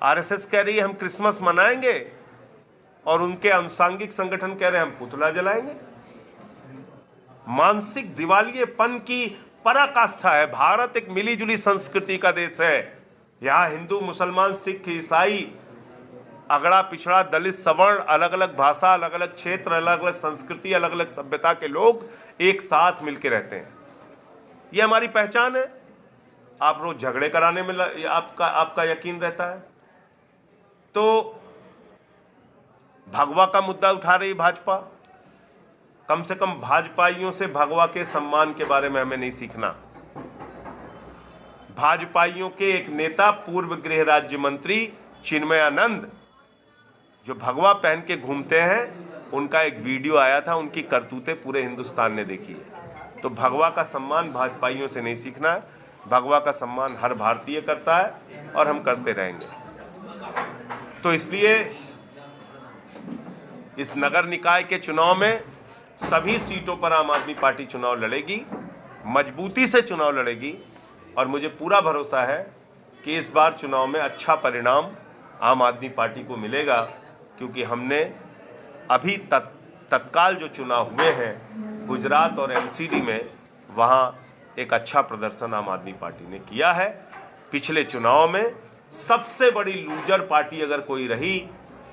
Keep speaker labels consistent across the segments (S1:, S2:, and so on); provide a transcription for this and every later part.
S1: RSS कह रही है हम क्रिसमस मनाएंगे और उनके अनुसांगिक संगठन कह रहे हैं हम पुतला जलाएंगे। मानसिक दिवालियेपन की पराकाष्ठा है। भारत एक मिलीजुली संस्कृति का देश है। यहाँ हिंदू, मुसलमान, सिख, ईसाई, अगड़ा पिछड़ा, दलित, सवर्ण, अलग अलग भाषा, अलग अलग क्षेत्र, अलग अलग संस्कृति, अलग अलग सभ्यता के लोग एक साथ मिलकर रहते हैं। ये हमारी पहचान है। आप रोज झगड़े कराने में आपका यकीन रहता है। तो भगवा का मुद्दा उठा रही भाजपा। कम से कम भाजपाइयों से भगवा के सम्मान के बारे में हमें नहीं सीखना। भाजपाइयों के एक नेता, पूर्व गृह राज्य मंत्री चिन्मयानंद, जो भगवा पहन के घूमते हैं, उनका एक वीडियो आया था। उनकी करतूतें पूरे हिंदुस्तान ने देखी है। तो भगवा का सम्मान भाजपाइयों से नहीं सीखना है। भगवा का सम्मान हर भारतीय करता है और हम करते रहेंगे। तो इसलिए इस नगर निकाय के चुनाव में सभी सीटों पर आम आदमी पार्टी चुनाव लड़ेगी, मजबूती से चुनाव लड़ेगी और मुझे पूरा भरोसा है कि इस बार चुनाव में अच्छा परिणाम आम आदमी पार्टी को मिलेगा, क्योंकि हमने अभी तत्काल जो चुनाव हुए हैं गुजरात और एमसीडी में, वहाँ एक अच्छा प्रदर्शन आम आदमी पार्टी ने किया है। पिछले चुनाव में सबसे बड़ी लूजर पार्टी अगर कोई रही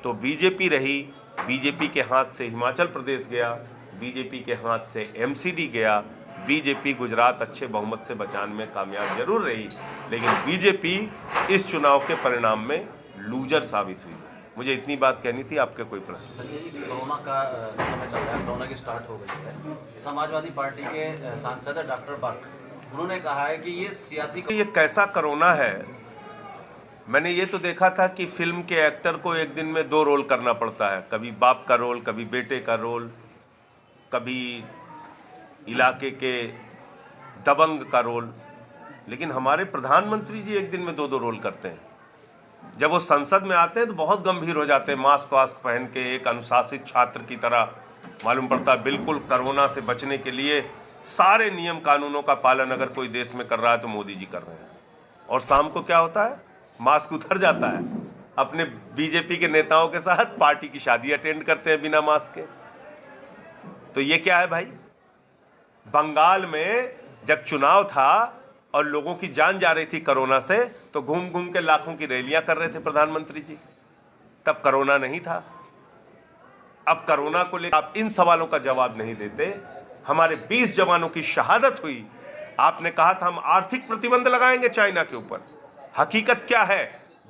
S1: तो बीजेपी रही। बीजेपी के हाथ से हिमाचल प्रदेश गया, बीजेपी के हाथ से एमसीडी गया। बीजेपी गुजरात अच्छे बहुमत से बचाने में कामयाब जरूर रही, लेकिन बीजेपी इस चुनाव के परिणाम में लूजर साबित हुई। मुझे इतनी बात कहनी थी। आपके कोई प्रश्न?
S2: कोरोना का समय चल रहा है, कोरोना की स्टार्ट हो गई है। समाजवादी पार्टी के सांसद डॉक्टर पार्क, उन्होंने कहा है कि ये सियासी
S1: ये कैसा कोरोना है। मैंने ये तो देखा था कि फिल्म के एक्टर को एक दिन में 2 रोल करना पड़ता है, कभी बाप का रोल, कभी बेटे का रोल, कभी इलाके के दबंग का रोल। लेकिन हमारे प्रधानमंत्री जी एक दिन में 2-2 रोल करते हैं। जब वो संसद में आते हैं तो बहुत गंभीर हो जाते हैं, मास्क वास्क पहन के एक अनुशासित छात्र की तरह मालूम पड़ता है। बिल्कुल कोरोना से बचने के लिए सारे नियम कानूनों का पालन अगर कोई देश में कर रहा है तो मोदी जी कर रहे हैं। और शाम को क्या होता है, मास्क उतर जाता है। अपने बीजेपी के नेताओं के साथ पार्टी की शादी अटेंड करते हैं बिना मास्क के। तो ये क्या है भाई? बंगाल में जब चुनाव था और लोगों की जान जा रही थी कोरोना से, तो घूम घूम के लाखों की रैलियां कर रहे थे प्रधानमंत्री जी। तब कोरोना नहीं था। अब कोरोना को लेकर आप इन सवालों का जवाब नहीं देते। हमारे 20 जवानों की शहादत हुई। आपने कहा था हम आर्थिक प्रतिबंध लगाएंगे चाइना के ऊपर। हकीकत क्या है?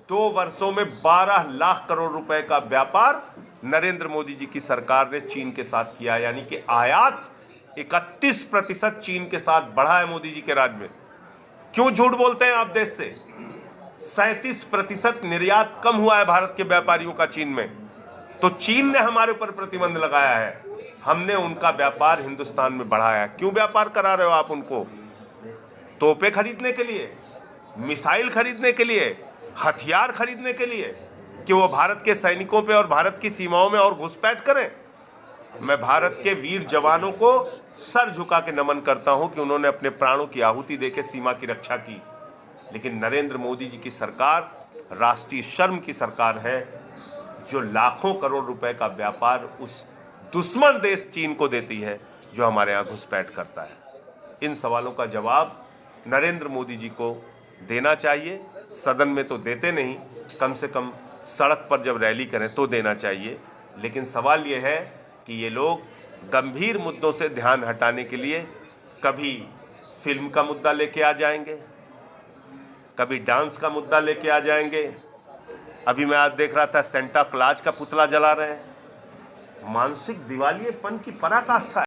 S1: 2 वर्षों में 12 लाख करोड़ रुपए का व्यापार नरेंद्र मोदी जी की सरकार ने चीन के साथ किया, यानी कि आयात 31% चीन के साथ बढ़ा है मोदी जी के राज में। क्यों झूठ बोलते हैं आप देश से? 37% निर्यात कम हुआ है भारत के व्यापारियों का चीन में। तो चीन ने हमारे ऊपर प्रतिबंध लगाया है, हमने उनका व्यापार हिंदुस्तान में बढ़ाया। क्यों व्यापार करा रहे हो आप उनको? तोपे खरीदने के लिए, मिसाइल खरीदने के लिए, हथियार खरीदने के लिए, कि वो भारत के सैनिकों पे और भारत की सीमाओं में और घुसपैठ करें। मैं भारत के वीर जवानों को सर झुका के नमन करता हूं कि उन्होंने अपने प्राणों की आहुति देके सीमा की रक्षा की। लेकिन नरेंद्र मोदी जी की सरकार राष्ट्रीय शर्म की सरकार है, जो लाखों करोड़ रुपए का व्यापार उस दुश्मन देश चीन को देती है जो हमारे यहाँ घुसपैठ करता है। इन सवालों का जवाब नरेंद्र मोदी जी को देना चाहिए। सदन में तो देते नहीं, कम से कम सड़क पर जब रैली करें तो देना चाहिए। लेकिन सवाल ये है कि ये लोग गंभीर मुद्दों से ध्यान हटाने के लिए कभी फिल्म का मुद्दा लेके आ जाएंगे, कभी डांस का मुद्दा लेके आ जाएंगे। अभी मैं आज देख रहा था सेंटा क्लॉज का पुतला जला रहे हैं। मानसिक दिवालियेपन की पराकाष्ठा है।